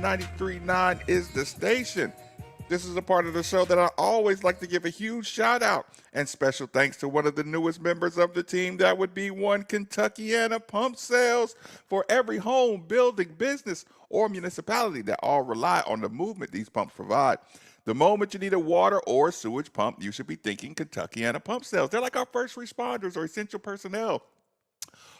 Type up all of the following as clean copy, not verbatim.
93.9 is the station. This is a part of the show that I always like to give a huge shout out and special thanks to one of the newest members of the team. That would be one Kentuckiana Pump Sales. For every home, building, business, or municipality that all rely on the movement these pumps provide. The moment you need a water or sewage pump, you should be thinking Kentuckiana Pump Sales. They're like our first responders or essential personnel.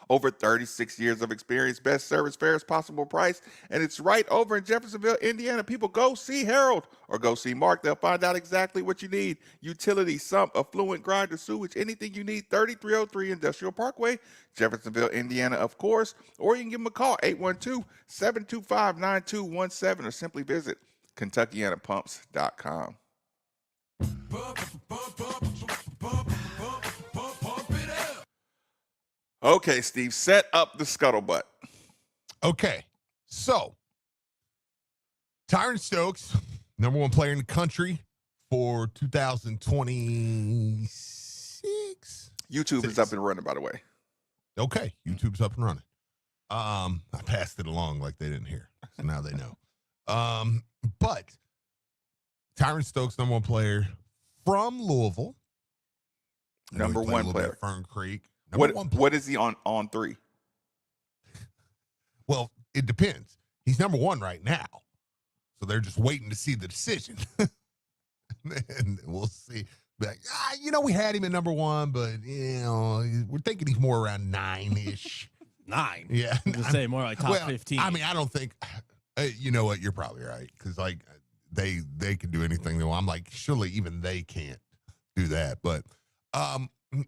Over 36 years of experience, best service, fairest possible price, and it's right over in Jeffersonville, Indiana. People, go see Harold or go see Mark. They'll find out exactly what you need. Utility, sump, affluent, grinder, sewage, anything you need. 3303 Industrial Parkway, Jeffersonville, Indiana, of course. Or you can give them a call, 812-725-9217, or simply visit KentuckianaPumps.com. Okay, Steve, set up the scuttlebutt. Okay, so Tyron Stokes, number one player in the country for 2026. YouTube is up and running, by the way. Okay, YouTube's up and running. I passed it along like they didn't hear, so now they know. But Tyron Stokes, number one player from Louisville. Number one player. At Fern Creek. What is he on 3? Well, it depends. He's number one right now. So they're just waiting to see the decision. And we'll see. Like, we had him at number one, but, we're thinking he's more around 9-ish. 9? Yeah. I'm just saying more like top 15. I mean, I don't think, you know what, you're probably right. Because, they can do anything they want. I'm like, surely even they can't do that. But,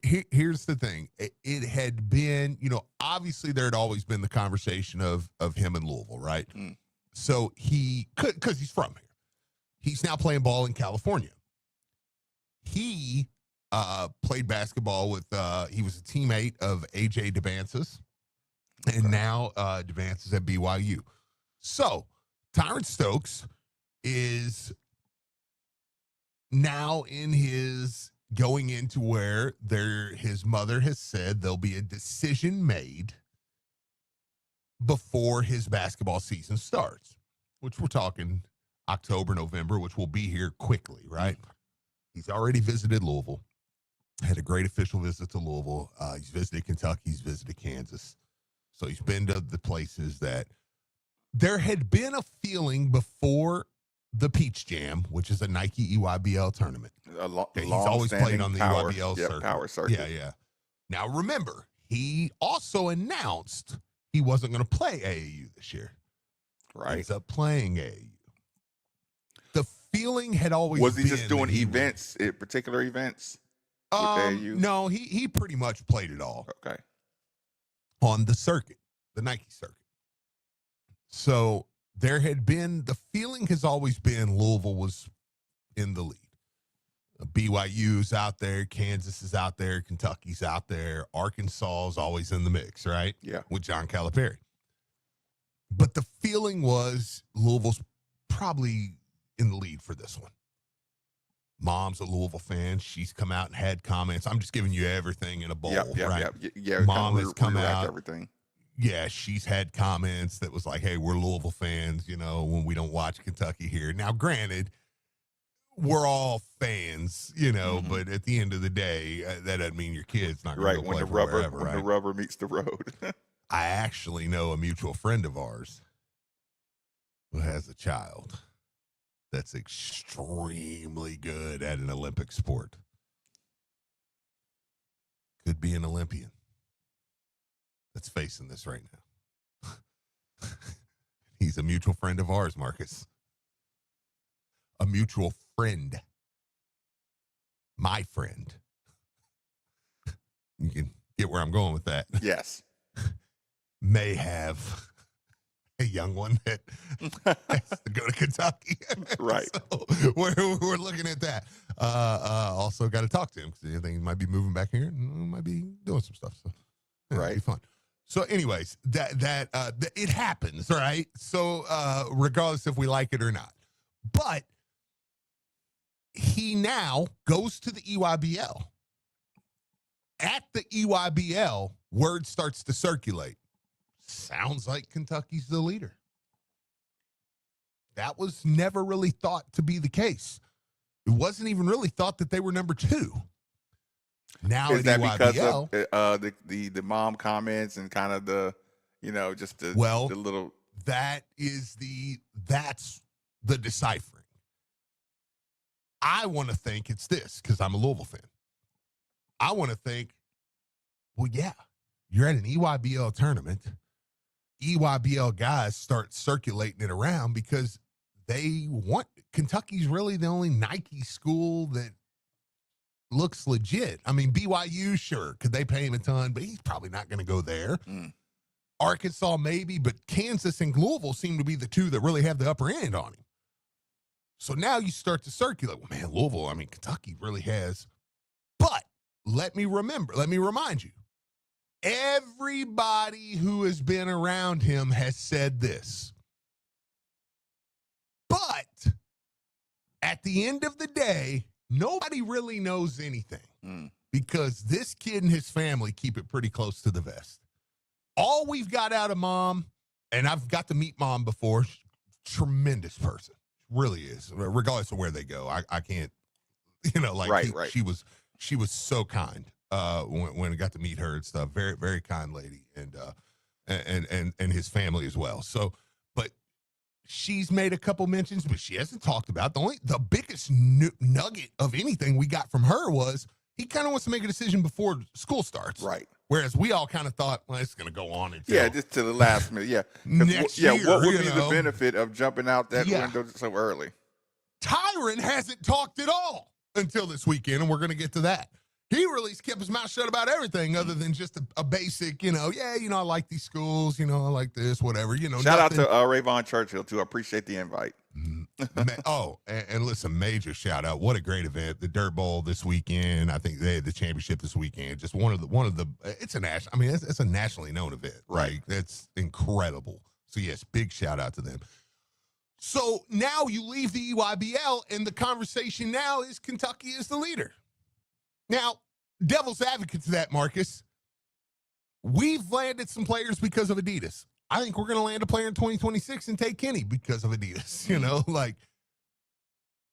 here's the thing. It had been, obviously there had always been the conversation of him in Louisville, right? Mm. So because he's from here. He's now playing ball in California. He played basketball with, he was a teammate of A.J. DeVances, and now DeVances at BYU. So Tyron Stokes is now going into where his mother has said there'll be a decision made before his basketball season starts, which we're talking October, November, which will be here quickly, right? He's already visited Louisville, had a great official visit to Louisville. He's visited Kentucky, he's visited Kansas. So he's been to the places that there had been a feeling before the Peach Jam, which is a Nike EYBL tournament. He's always played on the EYBL circuit. Power circuit. Yeah. Now, remember, he also announced he wasn't going to play AAU this year. Right. He's up playing AAU. The feeling had always was he been just doing events, particular events with AAU? No, he pretty much played it all. Okay. On the circuit, the Nike circuit. So there had been, the feeling has always been Louisville was in the lead. BYU's out there, Kansas is out there, Kentucky's out there, Arkansas is always in the mix, right? Yeah. With John Calipari. But the feeling was Louisville's probably in the lead for this one. Mom's a Louisville fan. She's come out and had comments. I'm just giving you everything in a bowl, right? Yeah. Mom has come out. Everything. Yeah, she's had comments that was like, hey, we're Louisville fans, when we don't watch Kentucky here. Now, granted, we're all fans, but at the end of the day, that doesn't mean your kid's not going to play forever, right? The rubber meets the road. I actually know a mutual friend of ours who has a child that's extremely good at an Olympic sport. Could be an Olympian that's facing this right now. He's a mutual friend of ours, Marcus. A mutual friend. My friend. You can get where I'm going with that. Yes. May have a young one that has to go to Kentucky. Right. So we're looking at that. Also got to talk to him because I think he might be moving back here and might be doing some stuff. So right. It'll be fun. So anyways, that it happens, right? So regardless if we like it or not. But he now goes to the EYBL. At the EYBL, word starts to circulate. Sounds like Kentucky's the leader. That was never really thought to be the case. It wasn't even really thought that they were number 2. Now Is at that because EYBL, of the mom comments and kind of the, just the little. that's the deciphering. I want to think it's this because I'm a Louisville fan. I want to think, well, yeah, you're at an EYBL tournament. EYBL guys start circulating it around because they want Kentucky's really the only Nike school that looks legit. I mean, BYU, sure, could they pay him a ton, but he's probably not going to go there. Arkansas, maybe, but Kansas and Louisville seem to be the 2 that really have the upper end on him. So now you start to circulate. Well, man, Louisville, I mean, Kentucky really has. But let me remind you, everybody who has been around him has said this. But at the end of the day, nobody really knows anything because this kid and his family keep it pretty close to the vest. All we've got out of Mom, and I've got to meet Mom before, tremendous person. Really is, regardless of where they go. I can't, Right. She was so kind when I got to meet her and stuff. Very, very kind lady, and his family as well. So, but she's made a couple mentions, but she hasn't talked about the biggest nugget of anything we got from her was he kind of wants to make a decision before school starts. Right. Whereas we all kind of thought, well, it's going to go on until just to the last minute. Yeah. Next year, what would be the benefit of jumping out that window so early? Tyron hasn't talked at all until this weekend, and we're going to get to that. He really kept his mouth shut about everything other than just a basic, I like these schools, I like this, whatever, Shout out to Rayvon Churchill, too. I appreciate the invite. And listen, major shout out. What a great event. The Dirt Bowl this weekend. I think they had the championship this weekend. Just one of the it's a nationally known event. Right. That's incredible. So yes, big shout out to them. So now you leave the EYBL and the conversation now is Kentucky is the leader. Now, devil's advocate to that, Marcus, we've landed some players because of Adidas. I think we're going to land a player in 2026 and take Kenny because of Adidas.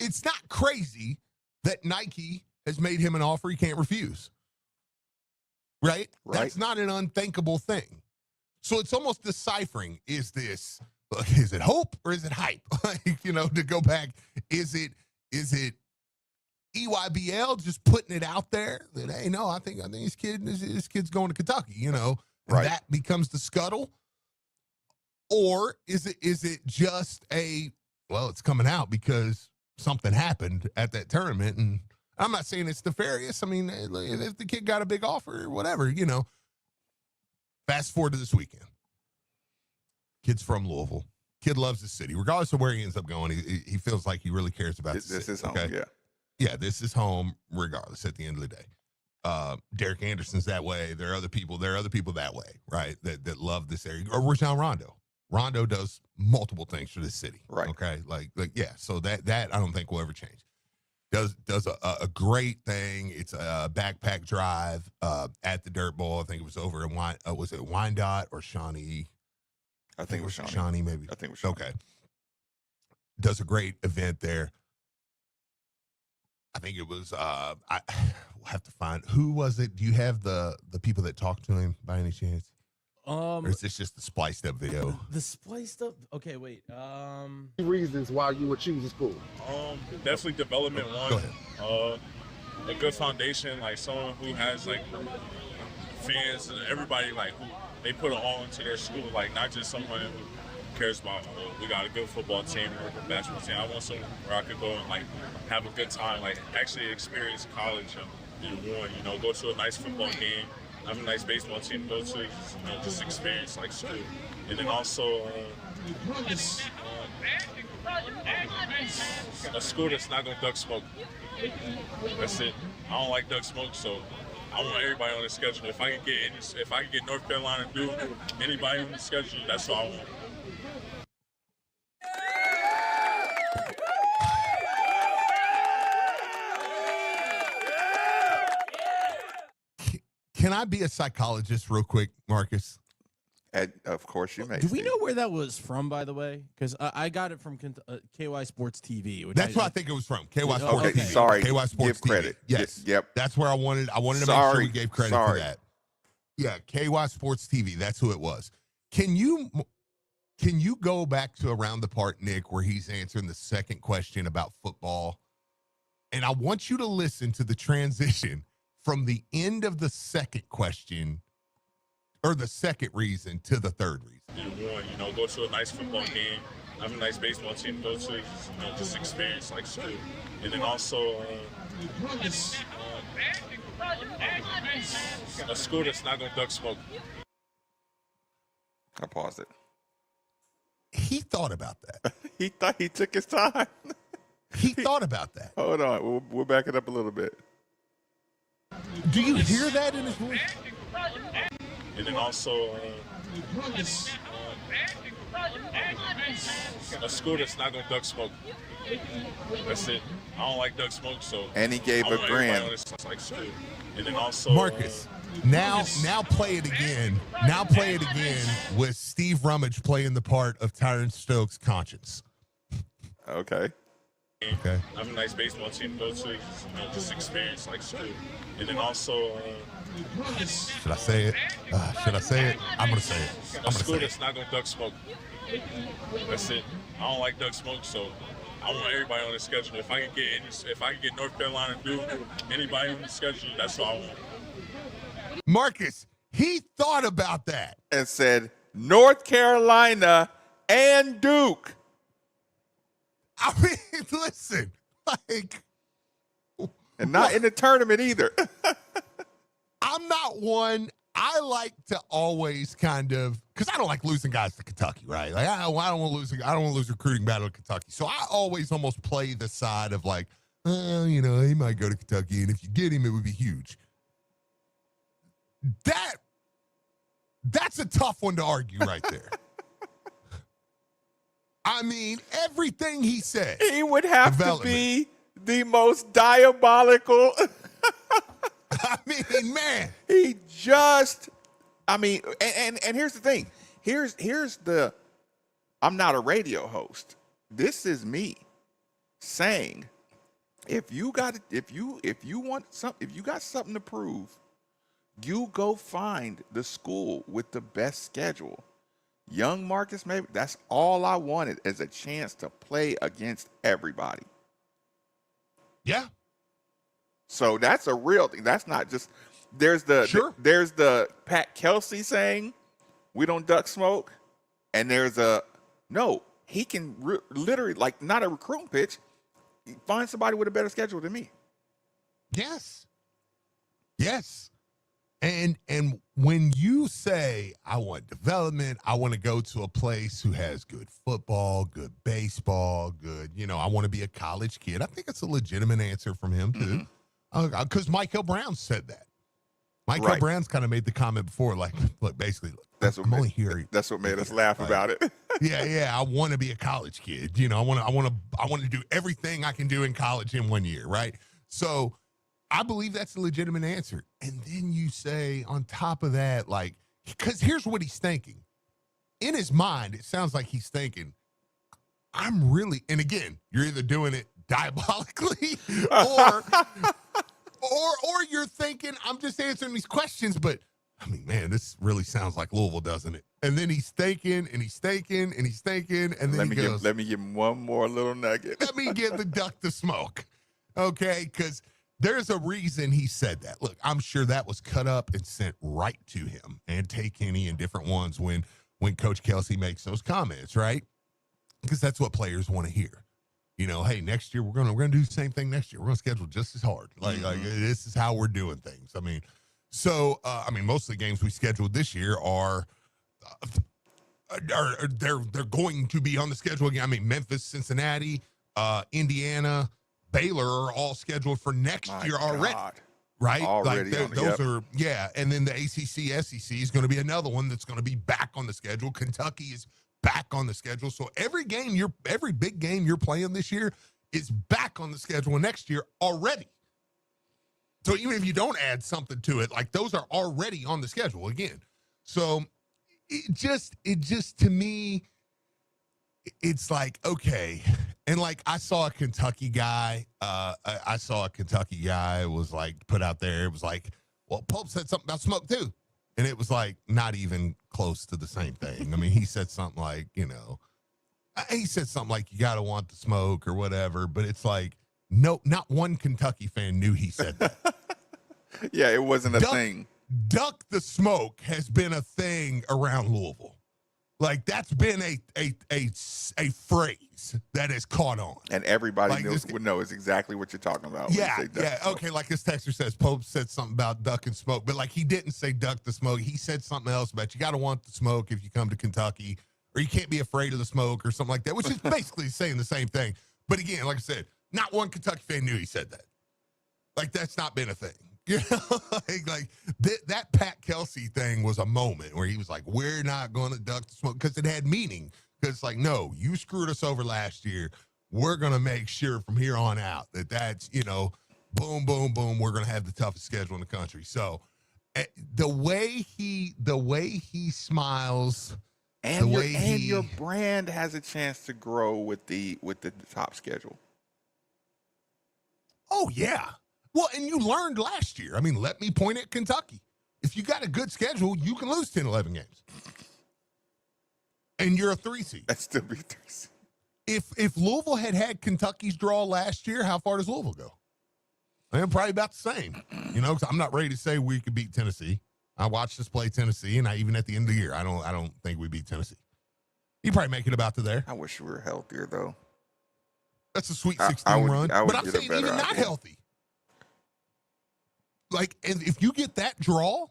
It's not crazy that Nike has made him an offer he can't refuse. Right? That's not an unthinkable thing. So it's almost deciphering, is it hope or is it hype? To go back, is it EYBL just putting it out there that, hey, no, I think this kid's going to Kentucky, and that becomes the scuttle? Or is it just it's coming out because something happened at that tournament? And I'm not saying it's nefarious. I mean, if the kid got a big offer or whatever, Fast forward to this weekend. Kid's from Louisville. Kid loves the city. Regardless of where he ends up going, he feels like he really cares about this city. This is home, okay? Yeah, this is home regardless at the end of the day. Derek Anderson's that way. There are other people that way, right? That love this area. Or Rajon Rondo. Rondo does multiple things for this city. Right. Okay. So that I don't think will ever change. Does a great thing. It's a backpack drive at the Dirt Bowl. I think it was over in was it Wyandotte or Shawnee? I think it was Shawnee. Shawnee, maybe. I think it was Shawnee. Okay. Does a great event there. I think it was I will have to find who was it. Do you have the people that talked to him by any chance? Or is this just the spliced up video? The spliced up. Okay, wait. Reasons why you would choose a school. Definitely development one. Go ahead. A good foundation, like someone who has like fans and everybody like who they put it all into their school, like not just someone who cares about we got a good football team or a good basketball team. I want somewhere where I could go and like have a good time, like actually experience college and go to a nice football game. Have a nice baseball team to go to, just experience like school. And then also a school that's not gonna duck smoke. That's it. I don't like duck smoke, so I want everybody on the schedule. If I can get North Carolina to do anybody on the schedule, that's what I want. Can I be a psychologist real quick, Marcus? And of course you may. Do we Steve. know where that was from, by the way? Because I got it from KY Sports TV. Which That's where I think it was from. KY Sports Okay, TV. sorry. KY Sports Give TV. credit. Yes. Yep. That's where I wanted to make sure Sorry. we gave credit Sorry. to that. Yeah, KY Sports TV. That's who it was. Can you go back to around the part, Nick, where he's answering the second question about football? And I want you to listen to the transition from the end of the second question or the second reason to the third reason. One, go to a nice football game, have a nice baseball team to go to, just experience like school. And then also, it's a school that's not going to duck smoke. I paused it. He thought about that. He thought he took his time. He thought about that. Hold on. We'll back it up a little bit. Do you hear that in his voice? And then also, it's a school that's not going to duck smoke. That's it. I don't like duck smoke, so. And he gave I a want everybody grin. on this, like, school. And then also, Marcus, now play it again. Now play it again with Steve Rummage playing the part of Tyron Stokes' conscience. Okay. Okay. have a nice baseball team to go to, just experience like school. And then also, Should I say it? Should I say it? I'm going to say it. I'm a going to school say that's it. not going to duck smoke. That's it. I don't like duck smoke, so I want everybody on the schedule. If I can get North Carolina, Duke, anybody on the schedule, that's all I want. Marcus, he thought about that. And said North Carolina and Duke. I mean, listen, like, And not in the tournament either. I'm not one. I like to always kind of, because I don't like losing guys to Kentucky, right? Like I don't want to lose recruiting battle to Kentucky. So I always almost play the side of like, he might go to Kentucky, and if you get him, it would be huge. That's a tough one to argue right there. I mean, everything he said. He would have to be the most diabolical. I mean, man. He just, and here's the thing. Here's the, I'm not a radio host. This is me saying, if you got something to prove, you go find the school with the best schedule. Young Marcus, maybe that's all I wanted, is a chance to play against everybody. Yeah. So that's a real thing. That's not just, there's the Pat Kelsey saying we don't duck smoke, and there's he can literally, like, not a recruiting pitch, find somebody with a better schedule than me. Yes. And when you say, I want development, I want to go to a place who has good football, good baseball, good, I want to be a college kid. I think it's a legitimate answer from him, too. Because Michael Brown said that. Michael Brown's kind of made the comment before, like, look, basically, That's what made us laugh about it. Yeah. I want to be a college kid. I want to do everything I can do in college in 1 year, right? So I believe that's a legitimate answer. And then you say on top of that, like, because here's what he's thinking. In his mind, it sounds like he's thinking, and again, you're either doing it diabolically or you're thinking, I'm just answering these questions, but I mean, man, this really sounds like Louisville, doesn't it? And then he's thinking, and he's thinking, and he's thinking, and then let me give him one more little nugget. Let me give the duck the smoke. Okay, because there's a reason he said that. Look, I'm sure that was cut up and sent right to him, and Tay Kenny and different ones when Coach Kelsey makes those comments, right? Because that's what players want to hear. Hey, next year we're gonna do the same thing next year. We're gonna schedule just as hard. Like this is how we're doing things. I mean, most of the games we scheduled this year are they're going to be on the schedule again. I mean, Memphis, Cincinnati, Indiana, Baylor are all scheduled for next year already. Right? Already and then the ACC, SEC is going to be another one that's going to be back on the schedule. Kentucky is back on the schedule. So every big game you're playing this year is back on the schedule next year already. So even if you don't add something to it, like those are already on the schedule again. So it just to me, it's like, okay. And like I saw a Kentucky guy was like put out there. It was like, well, Pope said something about smoke too. And it was like not even close to the same thing. I mean, he said something like, you got to want the smoke or whatever. But it's like, no, not one Kentucky fan knew he said that. Yeah, it wasn't a thing. Duck the smoke has been a thing around Louisville. Like that's been a phrase that has caught on, and everybody like would know is exactly what you're talking about. Yeah. Okay, like this texter says, Pope said something about duck and smoke, but like he didn't say duck the smoke. He said something else about you got to want the smoke if you come to Kentucky, or you can't be afraid of the smoke or something like that, which is basically saying the same thing. But again, like I said, not one Kentucky fan knew he said that. Like that's not been a thing. You know, that Pat Kelsey thing was a moment where he was like, we're not going to duck the smoke, because it had meaning. Because it's like, no, you screwed us over last year. We're going to make sure from here on out that's, boom, boom, boom. We're going to have the toughest schedule in the country. So the way he smiles, and your brand has a chance to grow with the top schedule. Oh, yeah. Well, and you learned last year. I mean, let me point at Kentucky. If you got a good schedule, you can lose 10, 11 games. And you're a 3 seed. That'd still be 3 seed. If Louisville had Kentucky's draw last year, how far does Louisville go? I mean, probably about the same. Because I'm not ready to say we could beat Tennessee. I watched us play Tennessee, and even at the end of the year, I don't think we beat Tennessee. You probably make it about to there. I wish we were healthier, though. That's a Sweet 16 run. But I'm saying even not healthy. Like, and if you get that draw,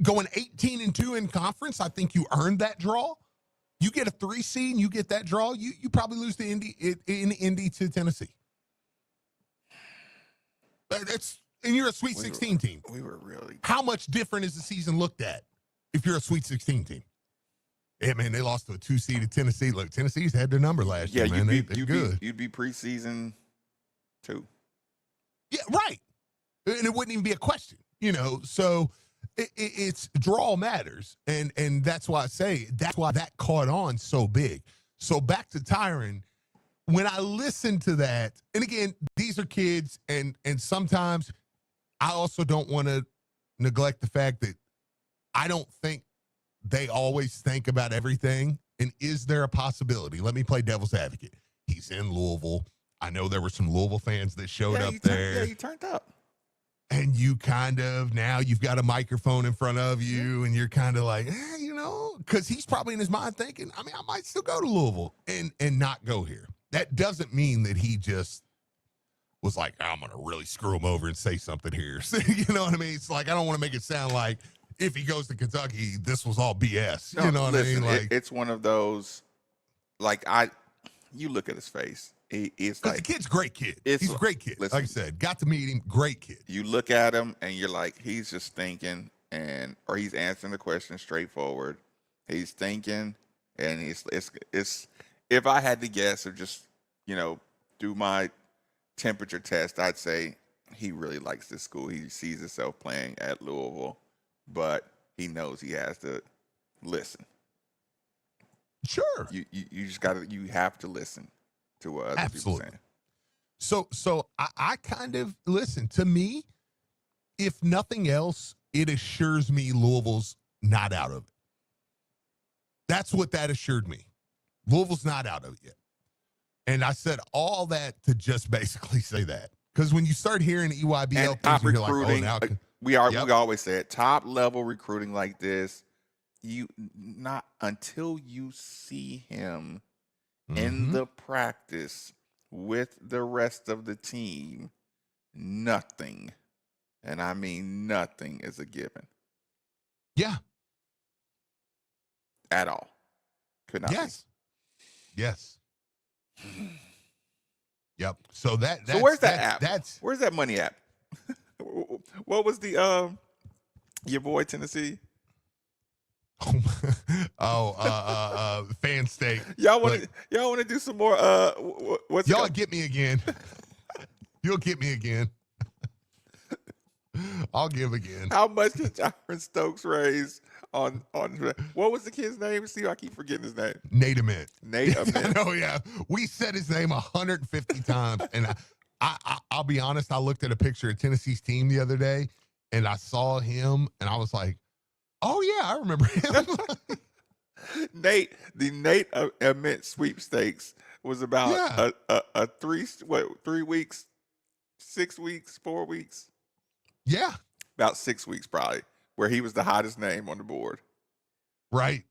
going 18-2 in conference, I think you earned that draw. You get a 3 seed and you get that draw, you probably lose to Indy to Tennessee. And you're a Sweet 16 team. We were really. How much different is the season looked at if you're a Sweet 16 team? Yeah, man, they lost to a 2 seed at Tennessee. Look, Tennessee's had their number last year, man. They're good. You'd be preseason 2. Yeah, right. And it wouldn't even be a question, so it's draw matters. And that's why I say that's why that caught on so big. So back to Tyron, when I listen to that, and again, these are kids, and sometimes I also don't want to neglect the fact that I don't think they always think about everything. And is there a possibility? Let me play devil's advocate. He's in Louisville. I know there were some Louisville fans that showed up there. Yeah, he turned up. And you now you've got a microphone in front of you, and you're kind of like, because he's probably in his mind thinking, I might still go to Louisville and not go here. That doesn't mean that he just was like, I'm going to really screw him over and say something here. You know what I mean? It's like, I don't want to make it sound like if he goes to Kentucky, this was all BS. No, you know what I mean? Like, it's one of those, you look at his face. It's like the kid's a great kid. He's a great kid. Listen, like I said, got to meet him. Great kid. You look at him and you're like, he's just thinking, or he's answering the question straightforward. He's thinking, and it's. If I had to guess or just do my temperature test, I'd say he really likes this school. He sees himself playing at Louisville, but he knows he has to listen. Sure. You just you have to listen to what other people saying. So I kind of listen. To me, if nothing else, it assures me Louisville's not out of it. That's what that assured me. Louisville's not out of it yet. And I said all that to just basically say that. Because when you start hearing EYBL and top things, recruiting, you're like, we always say it, top level recruiting like this, you not until you see him in the practice with the rest of the team, nothing, and I mean nothing, is a given. Yeah. At all. Could not be. Yes. Yep. So so where's that app? Where's that money app? What was the your boy Tennessee? Fan state. Y'all want to do some more? What's y'all get me again? You'll get me again. I'll give again. How much did Tyron Stokes raise on what was the kid's name? See, I keep forgetting his name. Nate Ament. Nate Ament. No, yeah. We said his name 150 times. And I'll be honest, I looked at a picture of Tennessee's team the other day, and I saw him, and I was like, oh, yeah, I remember him. The Nate Ament sweepstakes was about a 3 weeks, 6 weeks, 4 weeks? Yeah. About 6 weeks probably, where he was the hottest name on the board. Right.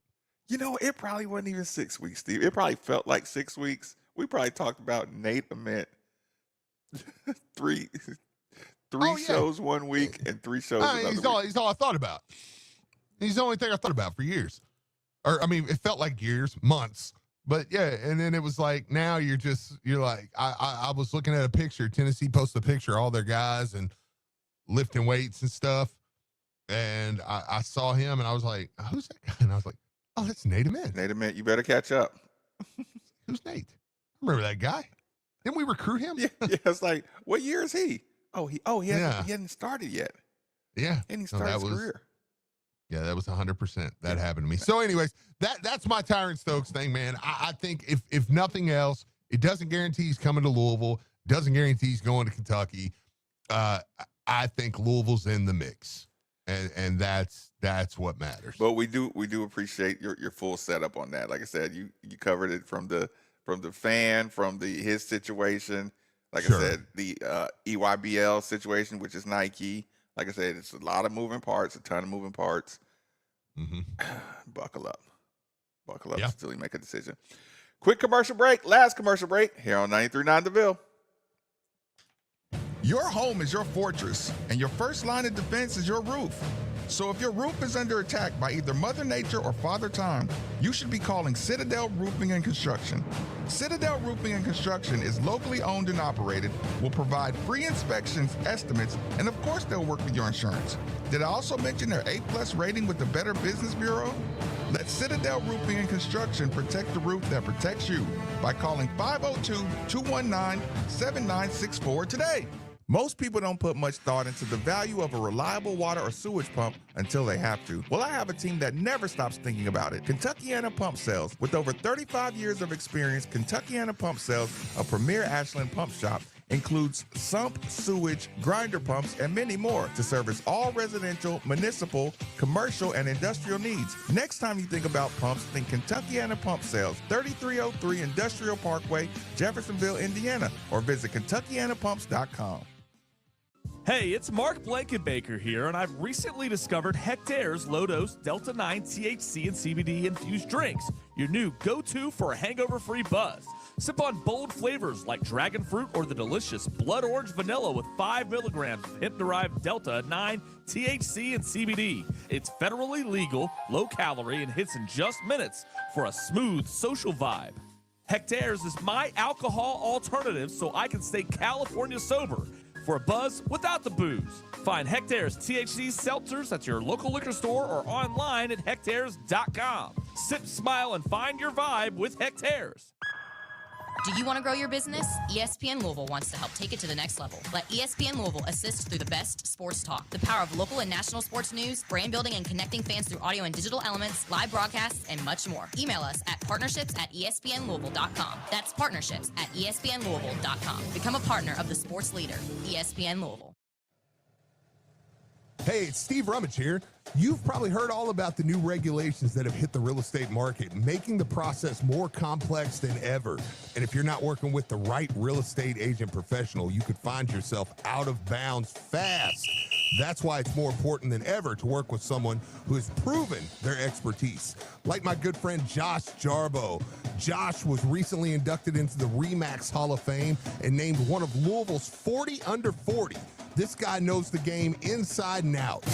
You know, it probably wasn't even 6 weeks, Steve. It probably felt like 6 weeks. We probably talked about Nate Ament three shows 1 week and 3 shows another he's week. He's all I thought about. He's the only thing I thought about for years. Or, I mean, it felt like years, months. But, yeah, and then it was like, now you're like, I was looking at a picture. Tennessee posted a picture of all their guys and lifting weights and stuff. And I saw him, and I was like, who's that guy? And I was like, oh, that's Nate Ament. Nate Ament, you better catch up. Who's Nate? I remember that guy. Didn't we recruit him? Yeah, it's like, what year is he? He hadn't started yet. Yeah. And he started his career. Yeah, that was 100%. That happened to me. So, anyways, that's my Tyron Stokes thing, man. I think if nothing else, it doesn't guarantee he's coming to Louisville. Doesn't guarantee he's going to Kentucky. I think Louisville's in the mix, and that's what matters. But we do appreciate your full setup on that. Like I said, you covered it from the fan, from his situation. Like Sure. I said, the EYBL situation, which is Nike. Like I said, it's a lot of moving parts, a ton of moving parts. Mm-hmm. Buckle up Yeah. until you make a decision. Quick commercial break. Last commercial break here on 93.9 The Ville. Your home is your fortress, and your first line of defense is your roof. So if your roof is under attack by either Mother Nature or Father Time, you should be calling Citadel Roofing and Construction. Citadel Roofing and Construction is locally owned and operated, will provide free inspections, estimates, and of course they'll work with your insurance. Did I also mention their A+ rating with the Better Business Bureau? Let Citadel Roofing and Construction protect the roof that protects you by calling 502-219-7964 today. Most people don't put much thought into the value of a reliable water or sewage pump until they have to. Well, I have a team that never stops thinking about it. Kentuckiana Pump Sales. With over 35 years of experience, Kentuckiana Pump Sales, a premier Ashland pump shop, includes sump, sewage, grinder pumps, and many more to service all residential, municipal, commercial, and industrial needs. Next time you think about pumps, think Kentuckiana Pump Sales, 3303 Industrial Parkway, Jeffersonville, Indiana, or visit KentuckianaPumps.com. Hey, it's Mark Blankenbaker here, and I've recently discovered Hectare's low-dose Delta-9 THC and CBD infused drinks, your new go-to for a hangover-free buzz. Sip on bold flavors like dragon fruit or the delicious blood orange vanilla with 5 milligrams of hemp-derived Delta-9 THC and CBD. It's federally legal, low-calorie, and hits in just minutes for a smooth social vibe. Hectare's is my alcohol alternative so I can stay California sober. For a buzz without the booze. Find Hectare's THC seltzers at your local liquor store or online at hectares.com. Sip, smile, and find your vibe with Hectares. Do you want to grow your business? ESPN Louisville wants to help take it to the next level. Let ESPN Louisville assist through the best sports talk, the power of local and national sports news, brand building and connecting fans through audio and digital elements, live broadcasts, and much more. Email us at partnerships@espnlouisville.com. That's partnerships@espnlouisville.com. Become a partner of the sports leader, ESPN Louisville. Hey, it's Steve Rummage here. You've probably heard all about the new regulations that have hit the real estate market, making the process more complex than ever. And if you're not working with the right real estate agent professional, you could find yourself out of bounds fast. That's why it's more important than ever to work with someone who has proven their expertise. Like my good friend Josh Jarbo. Josh was recently inducted into the RE/MAX Hall of Fame and named one of Louisville's 40 under 40. This guy knows the game inside and out.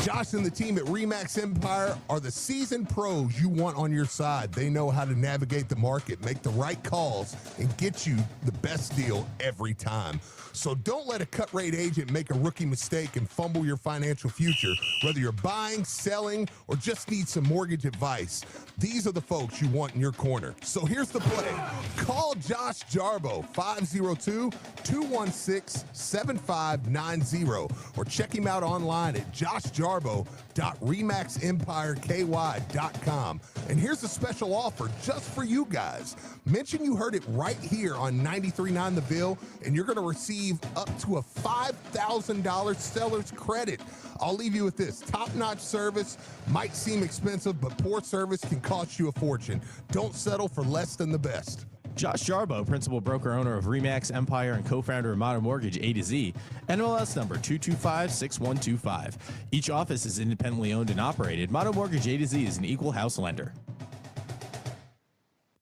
Josh and the team at RE/MAX Empire are the seasoned pros you want on your side. They know how to navigate the market, make the right calls, and get you the best deal every time. So don't let a cut-rate agent make a rookie mistake and fumble your financial future, whether you're buying, selling, or just need some mortgage advice. These are the folks you want in your corner. So here's the play. Call Josh Jarbo, 502-216-7590. 9390 or check him out online at joshjarbo.remaxempireky.com. And here's a special offer just for you guys. Mention you heard it right here on 93.9 The Bill, and you're going to receive up to a $5,000 seller's credit. I'll leave you with this. Top-notch service might seem expensive, but poor service can cost you a fortune. Don't settle for less than the best. Josh Jarbo, principal broker owner of Remax Empire and co-founder of Modern Mortgage A to Z, NMLS number 2256125. Each office is independently owned and operated. Modern Mortgage A to Z is an equal house lender.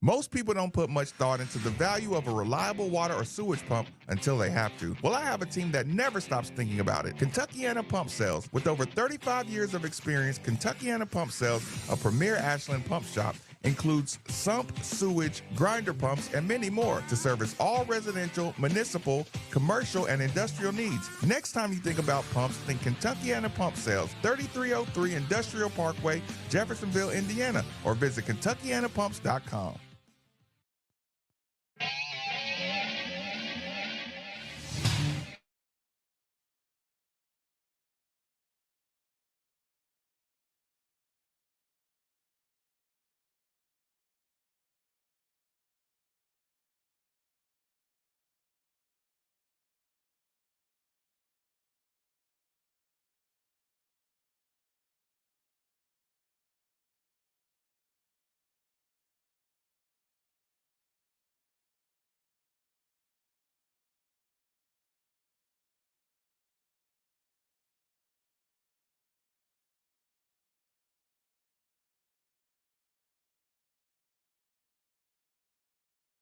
Most people don't put much thought into the value of a reliable water or sewage pump until they have to. Well, I have a team that never stops thinking about it. Kentuckiana Pump Sales. With over 35 years of experience, Kentuckiana Pump Sales, a premier Ashland pump shop, includes sump, sewage, grinder pumps, and many more to service all residential, municipal, commercial, and industrial needs. Next time you think about pumps, think Kentuckiana Pump Sales, 3303 Industrial Parkway, Jeffersonville, Indiana, or visit KentuckianaPumps.com.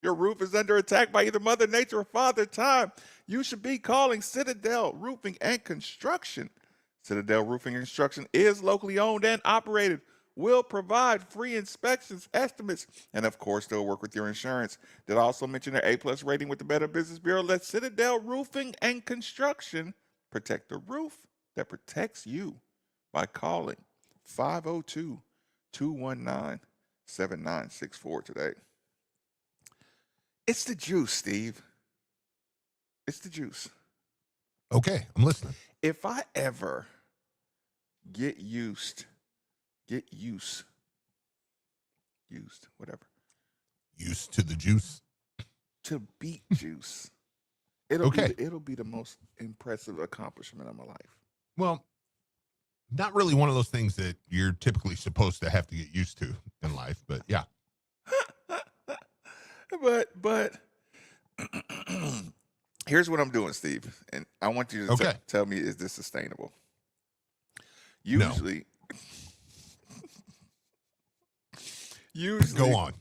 Your roof is under attack by either Mother Nature or Father Time. You should be calling Citadel Roofing and Construction. Citadel Roofing and Construction is locally owned and operated, will provide free inspections, estimates, and of course, they'll work with your insurance. Did I also mention their A+ rating with the Better Business Bureau? Let Citadel Roofing and Construction protect the roof that protects you by calling 502-219-7964 today. It's the juice, Steve. It's the juice. Okay, I'm listening. If I ever get used, whatever, Used to the juice. to beat juice, it'll be the most impressive accomplishment of my life. Well, not really one of those things that you're typically supposed to have to get used to in life, but yeah. But here's what I'm doing, Steve, and I want you to tell me, is this sustainable? Usually, go on.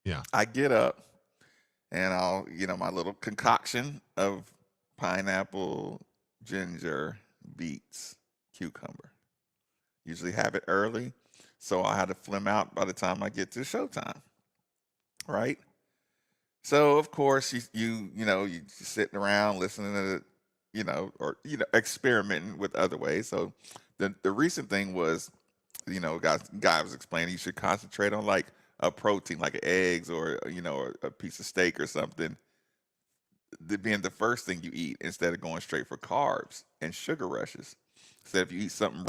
Yeah, I get up and I'll, my little concoction of pineapple, ginger, beets, cucumber. Usually have it early, so I have to phlegm out by the time I get to showtime, right? So of course you sitting around listening to, experimenting with other ways. So the recent thing was, guy was explaining you should concentrate on like a protein, like eggs or a piece of steak or something, being the first thing you eat instead of going straight for carbs and sugar rushes. So if you eat something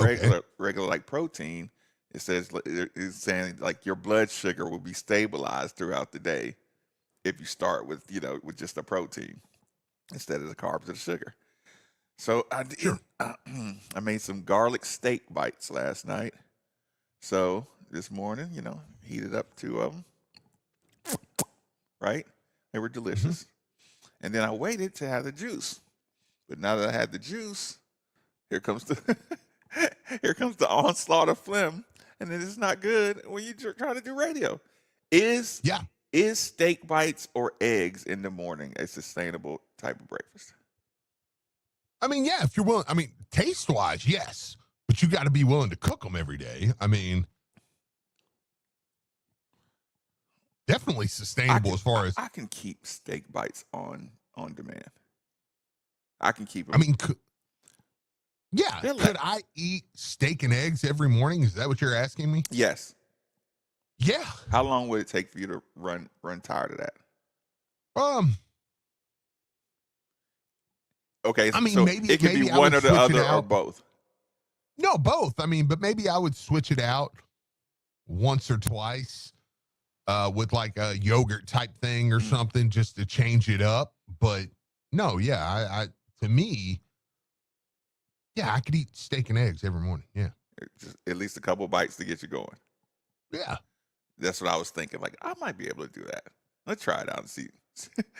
regular like protein, it's saying like your blood sugar will be stabilized throughout the day if you start with just the protein instead of the carbs or the sugar. So I did. Sure. I made some garlic steak bites last night. So this morning, heated up 2 of them. Right? They were delicious. Mm-hmm. And then I waited to have the juice. But now that I had the juice, here comes the onslaught of phlegm, and it is not good when you're trying to do radio. Is steak bites or eggs in the morning a sustainable type of breakfast? I mean, yeah, if you're willing. I mean, taste-wise, yes. But you got to be willing to cook them every day. I mean, definitely sustainable as far as... I can keep steak bites on demand. I can keep them. I mean, could I eat steak and eggs every morning? Is that what you're asking me? Yes. Yeah. How long would it take for you to run tired of that? Okay, I mean, so maybe it could be I one would or the switch it other or out. both. No, both. I mean, but maybe I would switch it out once or twice with like a yogurt type thing or something just to change it up. But no, yeah, I to me, yeah, I could eat steak and eggs every morning. Yeah. Just at least a couple bites to get you going. Yeah. That's what I was thinking. Like, I might be able to do that. Let's try it out and see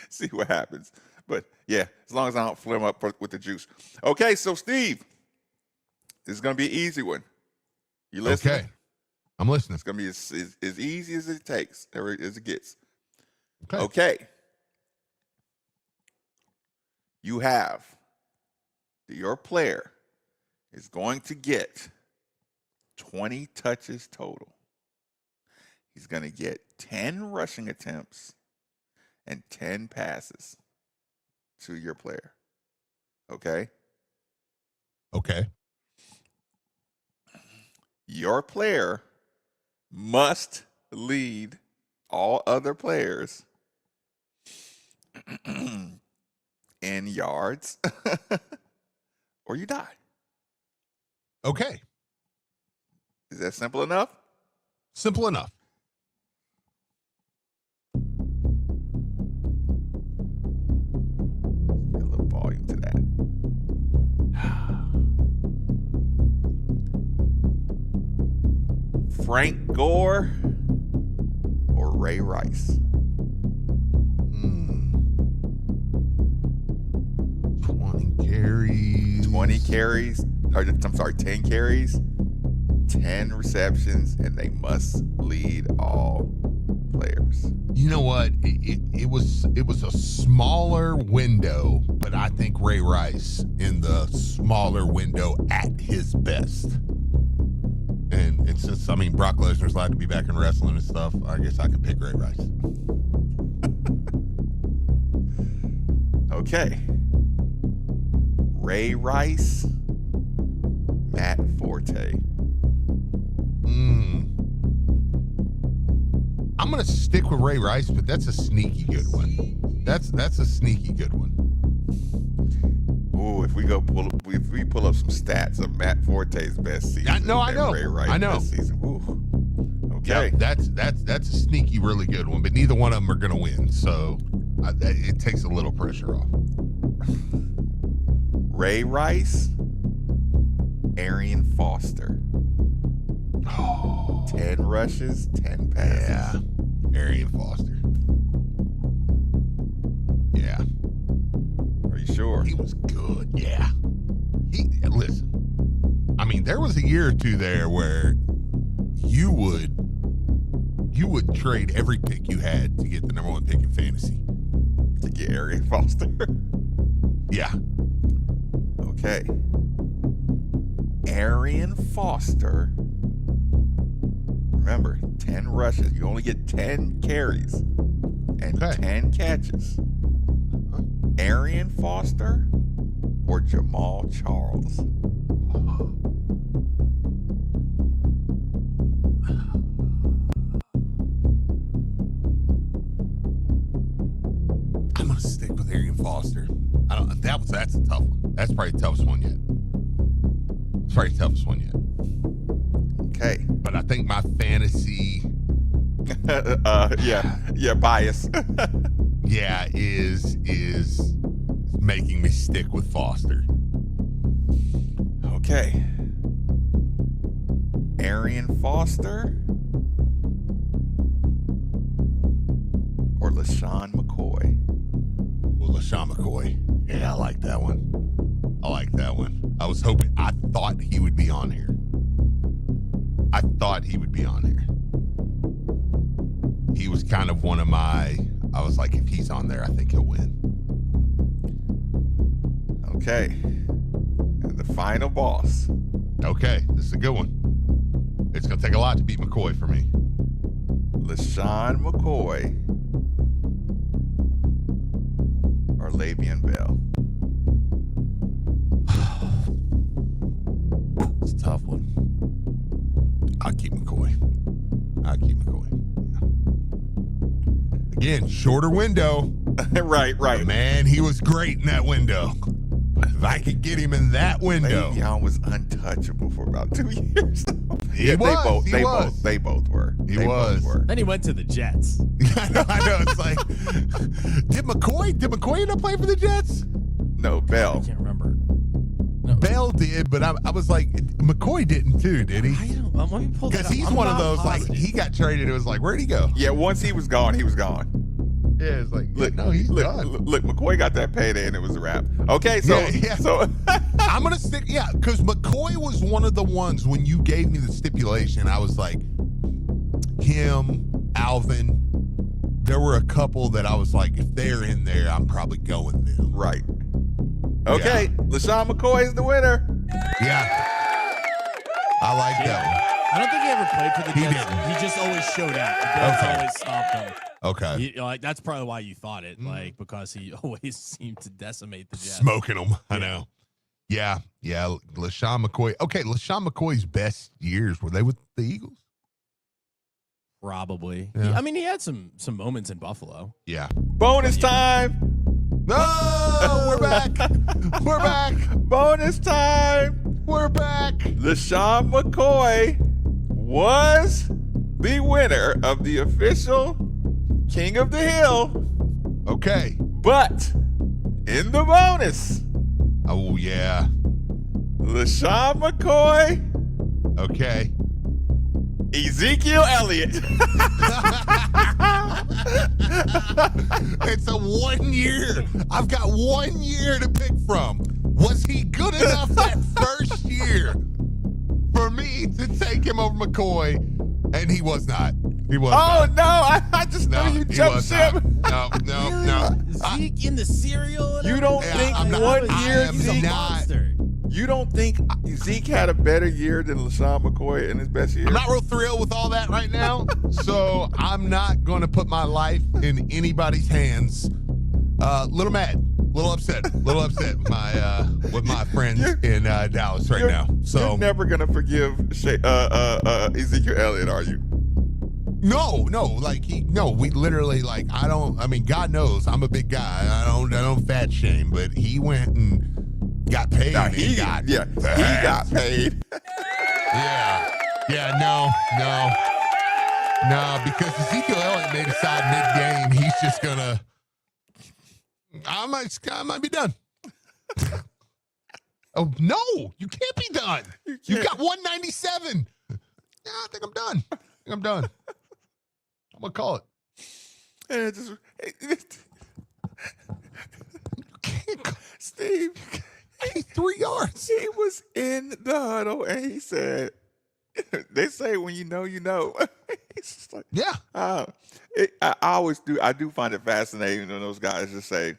see what happens. But yeah, as long as I don't flare up with the juice. Okay, so Steve, this is gonna be an easy one. You listening? Okay. I'm listening. It's gonna be as easy as it takes, or as it gets. Okay. Okay. You have your player is going to get 20 touches total. He's going to get 10 rushing attempts and 10 passes to your player. Okay? Okay. Your player must lead all other players in yards or you die. Okay. Is that simple enough? Simple enough. Get a little volume to that. Frank Gore or Ray Rice? 20 carries. 20 carries, or I'm sorry, 10 carries, 10 receptions, and they must lead all players. You know what? It was a smaller window, but I think Ray Rice in the smaller window at his best. And since Brock Lesnar's allowed to be back in wrestling and stuff, I guess I could pick Ray Rice. Okay. Ray Rice, Matt Forte. I'm gonna stick with Ray Rice, but that's a sneaky good one. That's a sneaky good one. Ooh, if we pull up some stats of Matt Forte's best season, I know. Ray Rice's best season. Ooh. Okay, yeah, that's a sneaky, really good one. But neither one of them are gonna win, so it takes a little pressure off. Ray Rice, Arian Foster. 10 rushes, 10 passes. Yeah, Arian Foster. Yeah. Are you sure? He was good. Yeah. Listen. There was a year or two there where you would trade every pick you had to get the number one pick in fantasy. To get Arian Foster. Yeah. Okay. Arian Foster. Remember, 10 rushes. You only get 10 carries and 10 catches. Arian Foster or Jamal Charles? I'm gonna stick with Arian Foster. That's a tough one. That's probably the toughest one yet. It's probably the toughest one yet. Okay. But I think my fantasy bias. yeah, is making me stick with Foster. Okay. Arian Foster or LaShawn McCoy? Well, LaShawn McCoy. Yeah, I like that one. I thought he would be on here. He was kind of one of my, I was like, if he's on there, I think he'll win. Okay. And the final boss. Okay, this is a good one. It's going to take a lot to beat McCoy for me. LaShawn McCoy or Le'Veon Bell? It's a tough one. I'll keep McCoy. Yeah. Again, shorter window. right. But man, he was great in that window. If I could get him in that window. Le'Veon was untouchable for about 2 years. He was. They both were. He They was. both were. Then he went to the Jets. I know. It's like, did McCoy end up playing for the Jets? No, I Bell. can't remember. No. Bell did, but I was like, McCoy didn't too, did he? I don't. Let me pull that Because up. he's I'm one of not those, positive. like, he got traded. It was like, where'd he go? Yeah, once he was gone, he was gone. Yeah, it's like, Look, no, he's look, done. look, McCoy got that payday and it was a wrap. Okay, so Yeah. so I'm going to stick, because McCoy was one of the ones when you gave me the stipulation, I was like, him, Alvin, there were a couple that I was like, if they're in there, I'm probably going them. right. Okay, LaShawn McCoy is the winner. Yeah. I like that I don't think he ever played for the He Jets. didn't. He just always showed out. The Jets Okay. always stopped him. one. Okay. Like that's probably why you thought it, like because he always seemed to decimate the Jets. Smoking them. I know. Yeah. LaShawn McCoy. Okay, LaShawn McCoy's best years, were they with the Eagles? Probably. Yeah. I mean, he had some moments in Buffalo. Yeah. Bonus time. No, we're back. We're back. Bonus time. We're back. LaShawn McCoy was the winner of the official King of the Hill, Okay. but in the bonus, Oh, yeah. LaShawn McCoy, Okay. Ezekiel Elliott. It's a 1 year. I've got 1 year to pick from. Was he good enough that first year for me to take him over McCoy? And he was not. He was Oh not. no, I just No, knew you he jumped was ship. not. No. Zeke in the cereal. And You don't everything? think I'm not- 1 I year am He's a Zeke? not- monster. You don't think Zeke had a better year than LaShawn McCoy in his best year? I'm not real thrilled with all that right now, so I'm not going to put my life in anybody's hands. Little mad, little upset with my friends in Dallas right now. So you're never gonna forgive Ezekiel Elliott, are you? no, we literally I mean, God knows I'm a big guy. I don't fat shame, but he went and got paid. Nah, and he got paid. Yeah, no, because Ezekiel Elliott may decide mid-game he's just gonna. I might be done. Oh no, you can't be done. You got 197. Yeah, I think I'm done. I'm gonna call it. And it just, Steve, Hey, 3 yards. he was in the huddle and he said, "They say when you know, you know." It's just like, Yeah. I always do. I do find it fascinating when those guys just say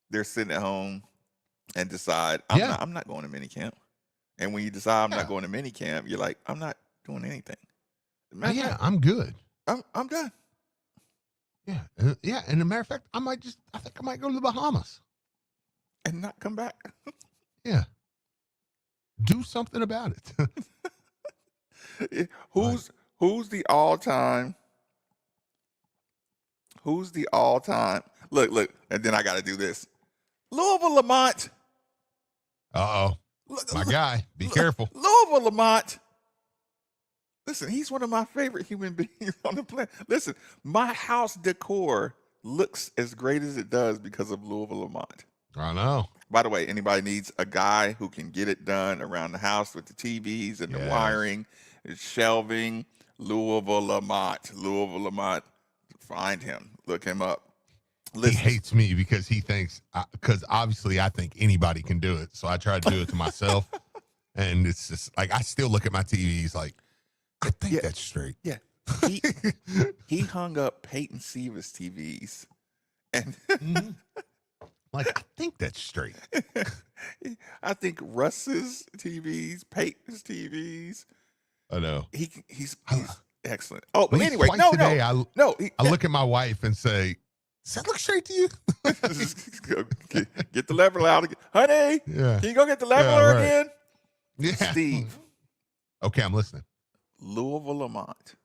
they're sitting at home and decide, I'm not going to minicamp. And when you decide I'm not going to minicamp, you're like, I'm not doing anything. Yeah, I'm good. I'm done. Yeah. Yeah. And as a matter of fact, I think I might go to the Bahamas. And not come back. Yeah. Do something about it. Who's the all-time? Look, and then I got to do this. Louisville Lamont. Uh-oh. My guy. Be careful. Louisville Lamont. Listen, he's one of my favorite human beings on the planet. Listen, my house decor looks as great as it does because of Louisville Lamont. I know. By the way, anybody needs a guy who can get it done around the house with the TVs and the Yes. wiring, shelving, Louisville Lamont. Find him. Look him up. He hates me because he thinks, because obviously I think anybody can do it. So I try to do it to myself. And it's just like, I still look at my TVs like, I think that's straight. Yeah. He hung up Peyton Siever's TVs. And Like, I think that's straight. I think Russ's TVs, Peyton's TVs. I know. He's excellent. Oh, but At least anyway, twice no. I look at my wife and say, does that look straight to you? Get the leveler out again. Honey, Yeah. can you go get the leveler right. again? Yeah. Steve, Okay, I'm listening. Louisville Lamont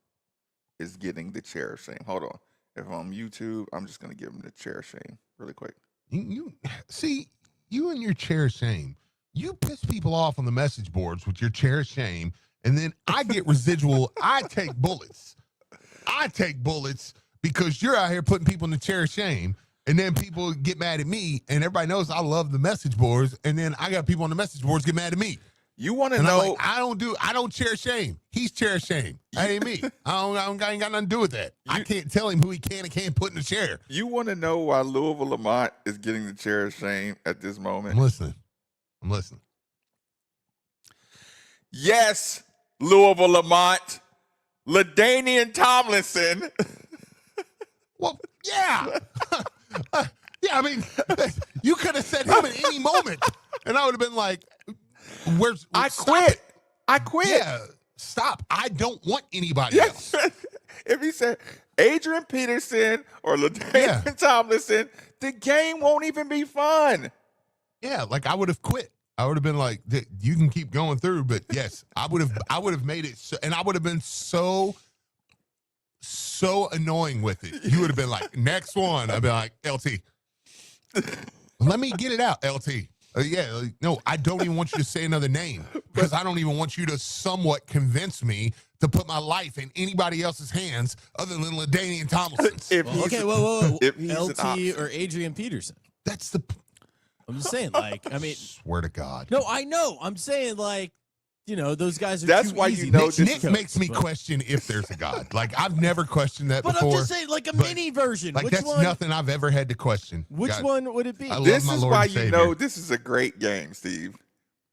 is getting the chair of shame. Hold on. If I'm on YouTube, I'm just going to give him the chair of shame really quick. You see, you and your chair of shame. You piss people off on the message boards with your chair of shame, and then I get residual. I take bullets. Because you're out here putting people in the chair of shame, and then people get mad at me, and everybody knows I love the message boards, and then I got people on the message boards get mad at me. You want to And know? I'm like, I don't chair shame. He's chair shame. That ain't me. I ain't got nothing to do with that. I can't tell him who he can and can't put in the chair. You want to know why Louisville Lamont is getting the chair of shame at this moment? I'm listening. Yes, Louisville Lamont, LaDainian Tomlinson. Well, yeah. Yeah, I mean, you could have said him at any moment, and I would have been like, I stop quit. Yeah, stop. I don't want anybody else. If he said Adrian Peterson or LaDainian Tomlinson, the game won't even be fun. Yeah, like I would have quit. I would have been like, you can keep going through, but yes, I would have made it, and I would have been so annoying with it. You would have been like, next one. I'd be like, LT, let me get it out, LT. No, I don't even want you to say another name because I don't even want you to somewhat convince me to put my life in anybody else's hands other than LaDainian Tomlinson's. Whoa. If he's an LT option. or Adrian Peterson. That's the. I'm just saying, like, I mean, Swear to God. no, I know. I'm saying, like, those guys are That's too why easy. you know to this Nick makes me question if there's a God. Like, I've never questioned that But before. I'm just saying, like a mini version. Like, Which that's one? nothing I've ever had to question. Which God, one would it be? I love This my is Lord why and you Savior. know this is a great game, Steve.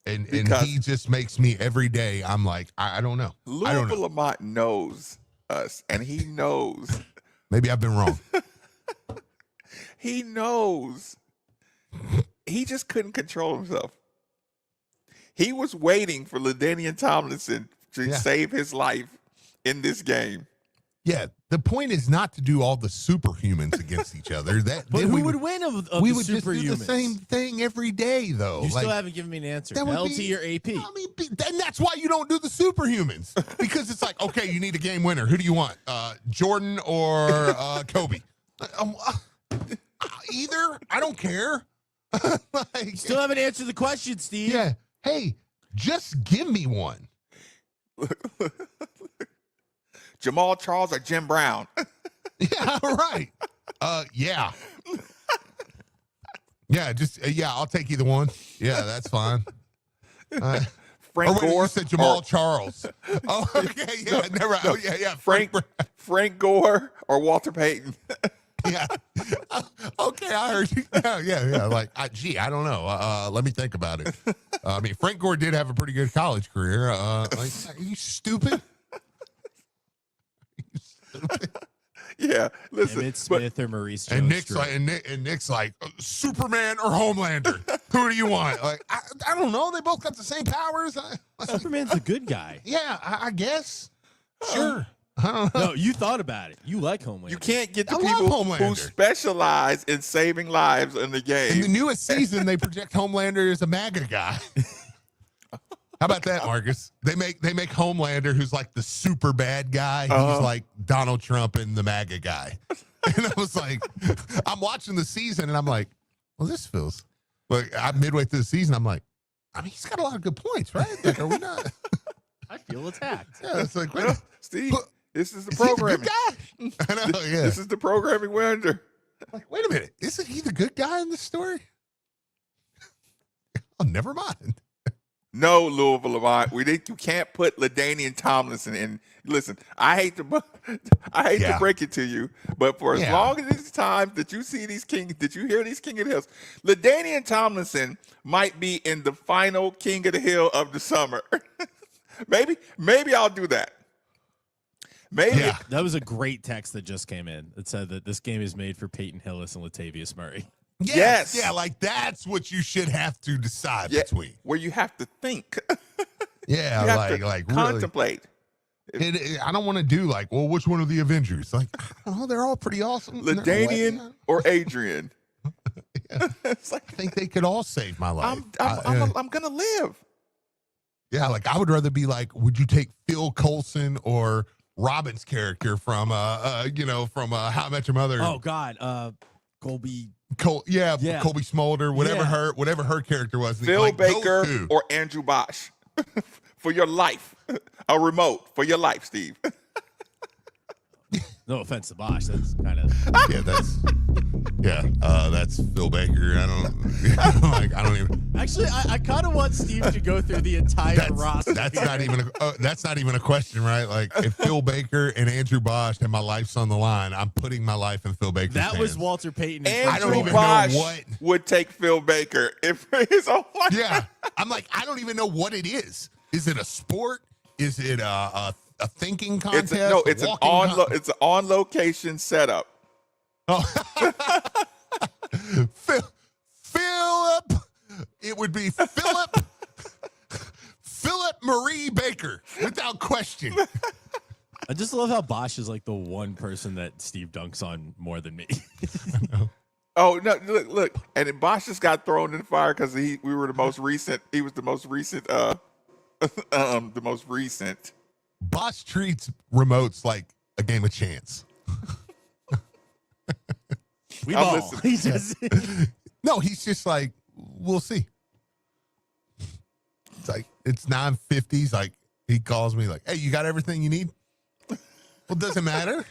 And because- he just makes me every day. I'm like, I don't know. I don't Louisville know. Lamont knows us, and he knows. Maybe I've been wrong. He knows. He just couldn't control himself. He was waiting for LaDainian Tomlinson to save his life in this game. Yeah, the point is not to do all the superhumans against each other. But then who we would win of we the would just do the superhumans? same thing every day, though. You Like, still haven't given me an answer. that would LT be- or AP? I mean, and that's why you don't do the superhumans because it's like, okay, you need a game winner. Who do you want, Jordan or Kobe? Either. I don't care. Like, Still haven't answered the question, Steve. yeah. Hey, just give me one. Jamal Charles or Jim Brown? Yeah, right. Yeah. Yeah, just I'll take either one. Yeah, that's fine. Frank Or wait, Gore you said Jamal or Charles. Oh, okay, yeah, never. Oh, yeah. Frank Gore or Walter Payton? Yeah. Okay, I heard you. Yeah. Like, I don't know. Let me think about it. I mean, Frank Gore did have a pretty good college career. Like, are you stupid? Yeah, listen. Emmett Smith or Maurice Jones. And Nick's like, Superman or Homelander? Who do you want? Like, I don't know. They both got the same powers. Superman's a good guy. Yeah, I guess. Sure. I don't know. No, you thought about it. You like Homelander. You can't get the I love people who Homelander. specialize in saving lives in the game. In the newest season, they project Homelander as a MAGA guy. How about that, Marcus? They make Homelander, who's like the super bad guy. He's like Donald Trump and the MAGA guy. And I was like, I'm watching the season, and I'm like, well, this feels like I'm midway through the season. I'm like, I mean, he's got a lot of good points, right? Like, are we not? I feel attacked. Yeah, it's like, Well, Steve, this is the is he the good programming. guy? I know, yeah. This is the programming we're under. Like, wait a minute, isn't he the good guy in this story? Oh, never mind. No, Louisville Lamont. You can't put LaDainian Tomlinson in. Listen, I hate to break it to you, but for as long as it's time that you see these that you hear these King of the Hills, LaDainian Tomlinson might be in the final King of the Hill of the summer. maybe I'll do that. Maybe. Yeah. That was a great text that just came in. It said that this game is made for Peyton Hillis and Latavius Murray. Yes. Yeah, like that's what you should have to decide between. Where you have to think. Yeah, You have to like contemplate. really. I don't want to do like, well, which one of the Avengers? Like, I don't know, they're all pretty awesome. LaDainian or Adrian? It's like, I think they could all save my life. I'm gonna live. Yeah, like I would rather be like, would you take Phil Coulson or Robin's character from from How I Met Your Mother? Oh God, Colby. Yeah, Colby Smolder, whatever Yeah. whatever her character was. Phil like, those Baker two. or Andrew Bosch for your life. A remote for your life, Steve. No offense to Bosch. That's kind of. That's Phil Baker. I don't even. Actually, I kind of want Steve to go through the entire roster. That's not even a question, right? Like, if Phil Baker and Andrew Bosch and my life's on the line, I'm putting my life in Phil Baker's That was hands. Walter Payton. I don't Andrew even Bosch know what. would take Phil Baker if his own life. Yeah, I'm like, I don't even know what it is. Is it a sport? Is it a thinking contest? It's an on location setup. Oh. Philip. It would be Philip Marie Baker, without question. I just love how Bosch is like the one person that Steve dunks on more than me. Oh no! Look, and then Bosch just got thrown in the fire because we were the most recent. He was the most recent. The most recent. Bosch treats remotes like a game of chance. We ball. listening. He just No, he's just like, we'll see. It's like, it's 9:50. He's like, he calls me like, hey, you got everything you need? Well, does it matter?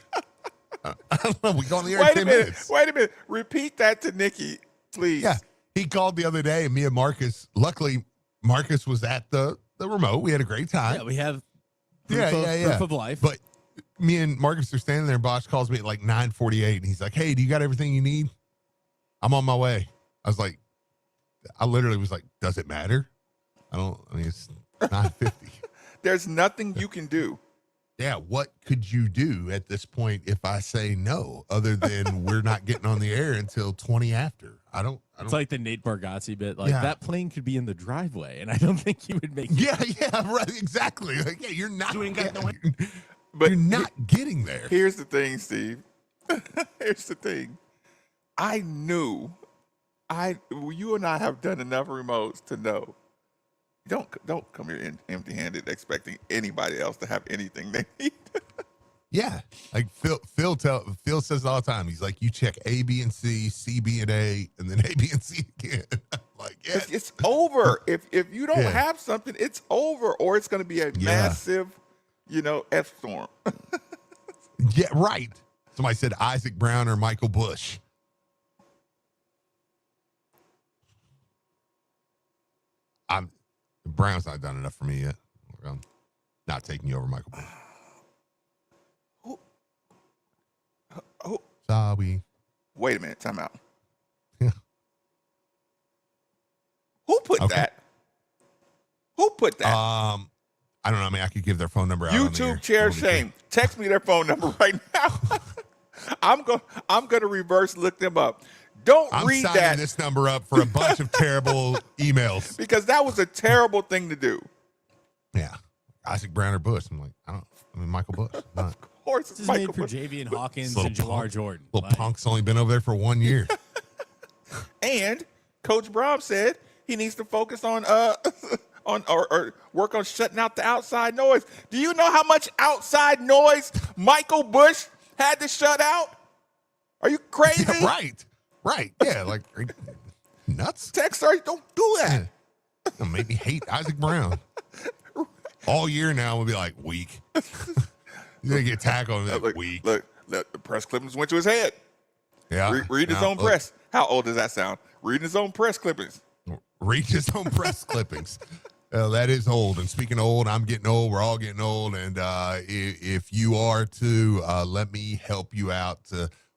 I don't know. We go on the air in 10 minutes. Wait a minute. Repeat that to Nikki, please. Yeah. He called the other day, and me and Marcus, luckily, Marcus was at the remote. We had a great time. yeah, we have proof of life. But me and Marcus are standing there, and Bosch calls me at like 9:48, and he's like, hey, do you got everything you need? I'm on my way. I literally was like, does it matter? It's 9:50. There's nothing you can do. Yeah, what could you do at this point if I say no, other than we're not getting on the air until 20 after? I don't. It's like the Nate Bargatze bit. Like, Yeah. that plane could be in the driveway, and I don't think he would make it. Yeah, right, exactly. Like, yeah, you're not. But you're not getting there. Here's the thing, Steve. Here's the thing. I knew. You and I have done enough remotes to know. Don't come here empty-handed expecting anybody else to have anything they need. Yeah, like Phil says it all the time. He's like, you check A, B, and C, C, B, and A, and then A, B, and C again. I'm like, yeah, It's over. If you don't have something, it's over, or it's going to be a massive, F storm. yeah, right. Somebody said Isaac Brown or Michael Bush. Brown's not done enough for me yet. I'm not taking you over, Michael Bush. Who? Sorry. Wait a minute. Time out. Yeah. Who put that? Who put that? I don't know. I mean, I could give their phone number out. on the air. YouTube chair shame. Text me their phone number right now. I'm going to reverse look them up. I'm read signing that this number up for a bunch of terrible emails. because that was a terrible thing to do. Yeah. Isaac Brown or Bush. I'm like, Michael Bush. Not. Of course, This it's is made Michael for Bush. J.V. Hawkins Little and Jamar punk. Jordan. Little Like, punk's only been over there for 1 year. And Coach Brown said he needs to focus on or work on shutting out the outside noise. Do you know how much outside noise Michael Bush had to shut out? Are you crazy? Yeah, right. Yeah, like, are you nuts? Texter, don't do that. It'll make me hate Isaac Brown. All year now, we'll be like, weak. You're going to get tackled and be like, weak. Look, the press clippings went to his head. Yeah. Read his Now, own look, press. How old does that sound? Reading his own press clippings. Read his own press clippings. That is old. And speaking of old, I'm getting old. We're all getting old. And if you are too, let me help you out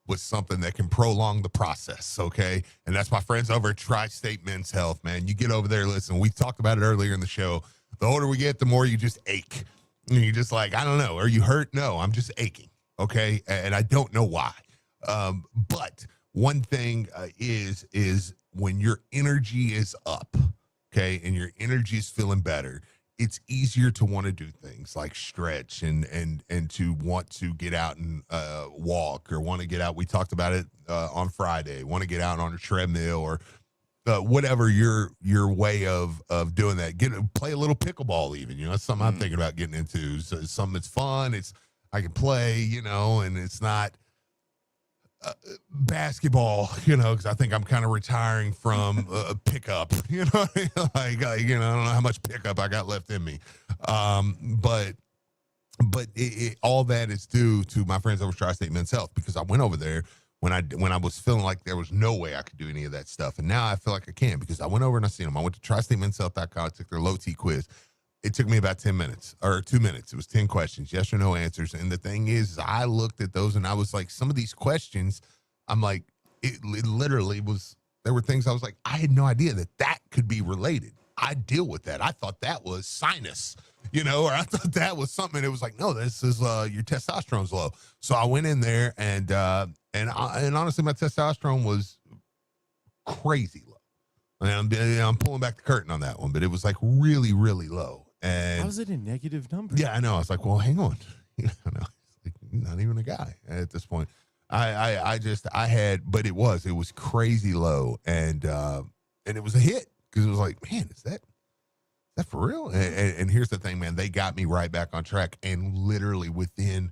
with something that can prolong the process, okay? And that's my friends over at Tri-State Men's Health, man. You get over there, listen, we talked about it earlier in the show. The older we get, the more you just ache. And you're just like, I don't know. Are you hurt? No, I'm just aching, okay? And I don't know why. But one thing is when your energy is up, okay, and your energy is feeling better, it's easier to want to do things like stretch and to want to get out and walk or want to get out. We talked about it on Friday. Want to get out on a treadmill or whatever your way of doing that. Play a little pickleball even. That's something I'm thinking about getting into. So it's something that's fun. I can play, and it's not basketball, because I think I'm kind of retiring from pickup, like, I don't know how much pickup I got left in me. But all that is due to my friends over Tri-State Men's Health, because I went over there when I was feeling like there was no way I could do any of that stuff. And now I feel like I can, because I went over and I seen them. I went to TriStateMen'sHealth.com. I took their low T quiz. It took me about 10 minutes or 2 minutes. It was 10 questions, yes or no answers. And the thing is I looked at those and I was like, some of these questions, I'm like, it literally was, there were things I was like, I had no idea that could be related. I deal with that. I thought that was sinus, or I thought that was something. It was like, no, this is your testosterone's low. So I went in there and honestly, my testosterone was crazy low. And I'm pulling back the curtain on that one, but it was like really, really low. And how is it a negative number? Yeah, I know. I was like, well, hang on. Like, not even a guy at this point. But it was crazy low. And it was a hit, because it was like, man, is that for real? And here's the thing, man, they got me right back on track. And literally within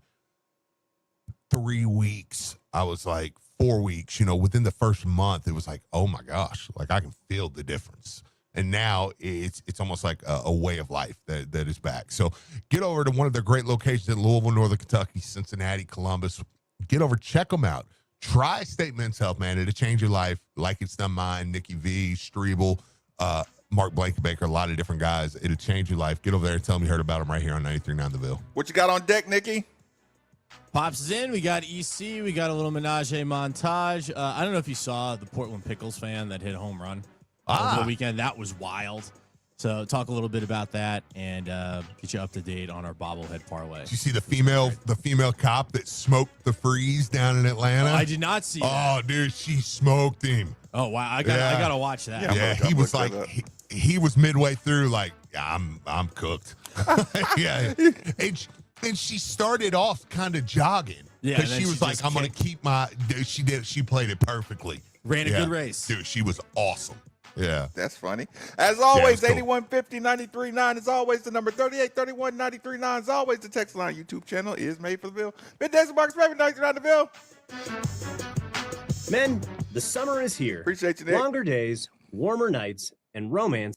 3 weeks, I was like 4 weeks, within the first month, it was like, oh my gosh, like I can feel the difference. And now it's almost like a way of life that is back. So get over to one of their great locations in Louisville, Northern Kentucky, Cincinnati, Columbus. Get over, check them out. Tri-State Men's Health, man. It'll change your life like it's done mine. Nikki V, Strebel, Mark Blankenbaker, a lot of different guys. It'll change your life. Get over there and tell them you heard about them right here on 93.9 The Ville. What you got on deck, Nikki? Pops is in. We got EC. We got a little menage montage. I don't know if you saw the Portland Pickles fan that hit a home run over the weekend. That was wild. So talk a little bit about that and get you up to date on our bobblehead parlay. Did you see the female cop that smoked the freeze down in Atlanta? I did not see that. Oh, dude, she smoked him. Oh, wow. I got to watch that. Yeah, he was like, he was midway through like, I'm cooked. Yeah. And she started off kind of jogging. Yeah. Because she was like, I'm going to keep my, dude, she played it perfectly. Ran a good race. Dude, she was awesome. Yeah. That's funny. As always, cool. 8150-939 is always the number. 3831-939 is always the text line. YouTube channel is made for the Ville. Middays and Marcus Raven, 93.9 The Ville. Men, the summer is here. Appreciate you, Nick. Longer days, warmer nights, and romance